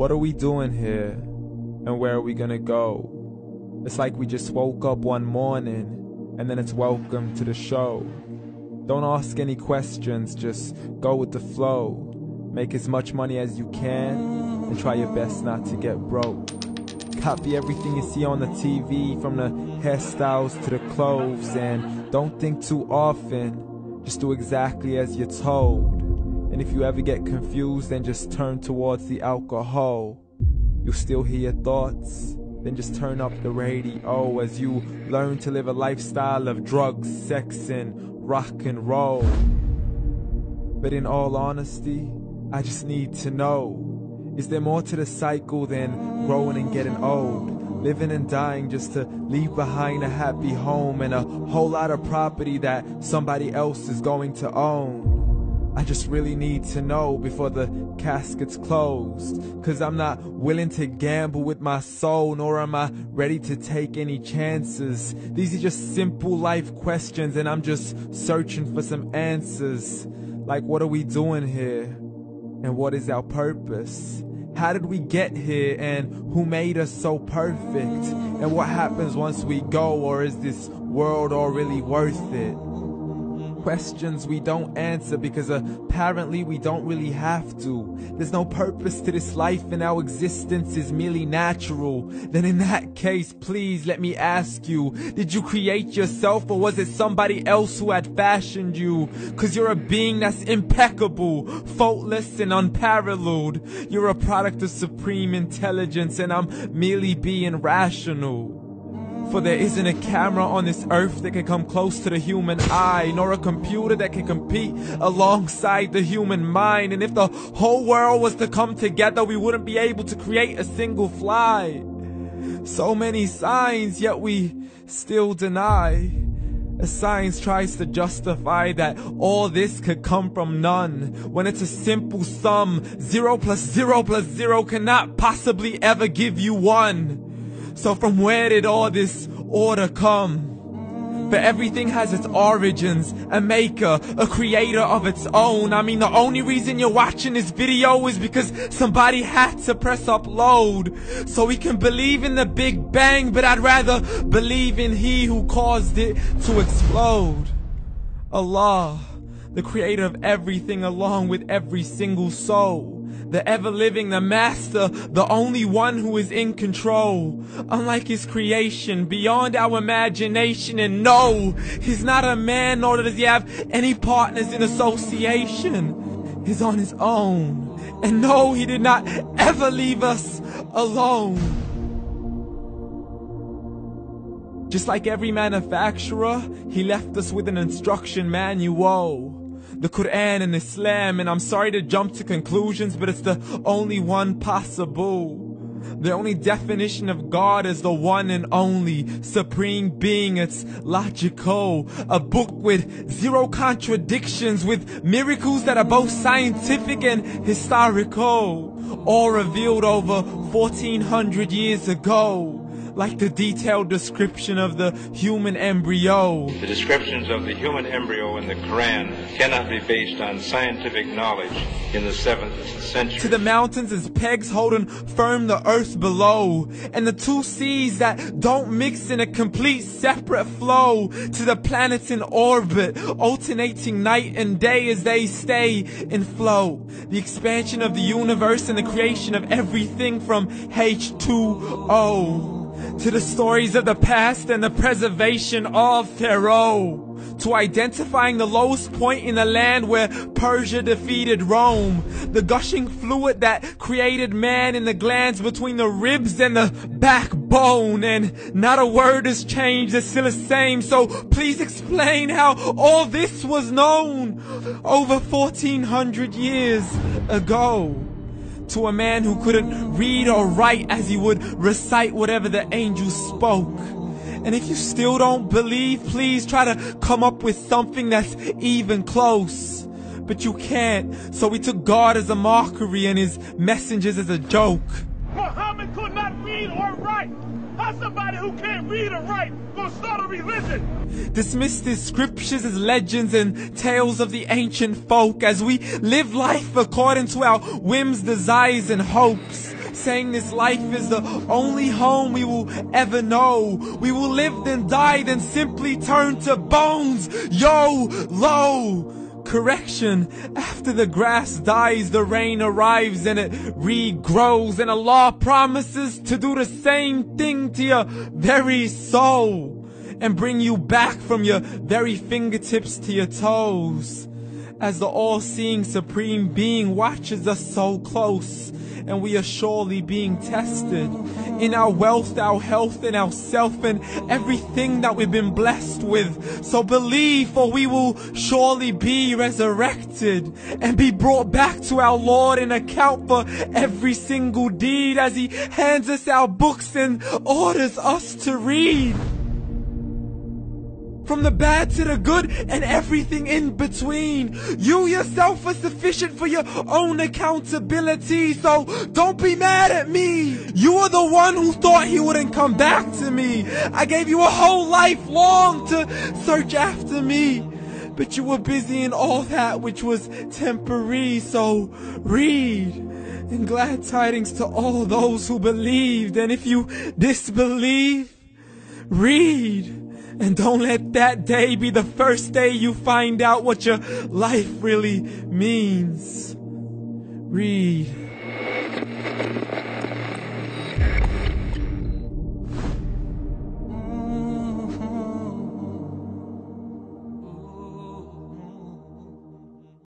What are we doing here? And where are we gonna go? It's like we just woke up one morning, and then it's welcome to the show. Don't ask any questions, just go with the flow. Make as much money as you can, and try your best not to get broke. Copy everything you see on the TV, from the hairstyles to the clothes, and don't think too often, just do exactly as you're told. And if you ever get confused, then just turn towards the alcohol. You'll still hear your thoughts, then just turn up the radio as you learn to live a lifestyle of drugs, sex, and rock and roll. But in all honesty, I just need to know, is there more to the cycle than growing and getting old? Living and dying just to leave behind a happy home and a whole lot of property that somebody else is going to own. I just really need to know before the casket's closed, 'cause I'm not willing to gamble with my soul, nor am I ready to take any chances. These are just simple life questions, and I'm just searching for some answers. Like, what are we doing here? And what is our purpose? How did we get here, and who made us so perfect? And what happens once we go, or is this world all really worth it? Questions we don't answer because apparently we don't really have to. There's no purpose to this life and our existence is merely natural. Then in that case, please let me ask you, did you create yourself, or was it somebody else who had fashioned you? 'Cause you're a being that's impeccable, faultless and unparalleled. You're a product of supreme intelligence, and I'm merely being rational. For there isn't a camera on this earth that can come close to the human eye, nor a computer that can compete alongside the human mind. And if the whole world was to come together, we wouldn't be able to create a single fly. So many signs, yet we still deny. As science tries to justify that all this could come from none, when it's a simple sum. 0 plus 0 plus 0 cannot possibly ever give you 1. So from where did all this order come? For everything has its origins, a maker, a creator of its own. I mean, the only reason you're watching this video is because somebody had to press upload. So we can believe in the Big Bang, but I'd rather believe in He who caused it to explode. Allah, the creator of everything along with every single soul. The ever-living, the master, the only one who is in control. Unlike his creation, beyond our imagination. And no, he's not a man, nor does he have any partners in association. He's on his own. And no, he did not ever leave us alone. Just like every manufacturer, he left us with an instruction manual. The Quran and Islam, and I'm sorry to jump to conclusions, but it's the only one possible. The only definition of God is the one and only supreme being. It's logical, a book with 0 contradictions, with miracles that are both scientific and historical, all revealed over 1400 years ago. Like the detailed description of the human embryo. The descriptions of the human embryo in the Quran cannot be based on scientific knowledge in the 7th century. To the mountains as pegs holding firm the earth below, and the 2 seas that don't mix in a complete separate flow. To the planets in orbit, alternating night and day as they stay in flow. The expansion of the universe and the creation of everything from H2O. To the stories of the past and the preservation of Pharaoh. To identifying the lowest point in the land where Persia defeated Rome. The gushing fluid that created man in the glands between the ribs and the backbone. And not a word has changed, it's still the same. So please explain how all this was known over 1400 years ago. To a man who couldn't read or write, as he would recite whatever the angels spoke. And if you still don't believe, please try to come up with something that's even close. But you can't, so we took God as a mockery and his messengers as a joke. Muhammad could not read or write. How's somebody who can't read or write gonna start a religion? Dismissed his scriptures as legends and tales of the ancient folk, as we live life according to our whims, desires, and hopes. saying this life is the only home we will ever know. We will live then die, then simply turn to bones. YOLO! Correction, after the grass dies, the rain arrives and it regrows, and Allah promises to do the same thing to your very soul and bring you back from your very fingertips to your toes, as the all-seeing supreme being watches us so close, and we are surely being tested in our wealth, our health, and our self, and everything that we've been blessed with. So believe, for we will surely be resurrected and be brought back to our Lord and account for every single deed, as He hands us our books and orders us to read. From the bad to the good and everything in between. You yourself are sufficient for your own accountability, so don't be mad at me. You are the one who thought He wouldn't come back to me. I gave you a whole life long to search after me, but you were busy in all that which was temporary. So read, and glad tidings to all those who believed. And if you disbelieve, read. And don't let that day be the first day you find out what your life really means. Read.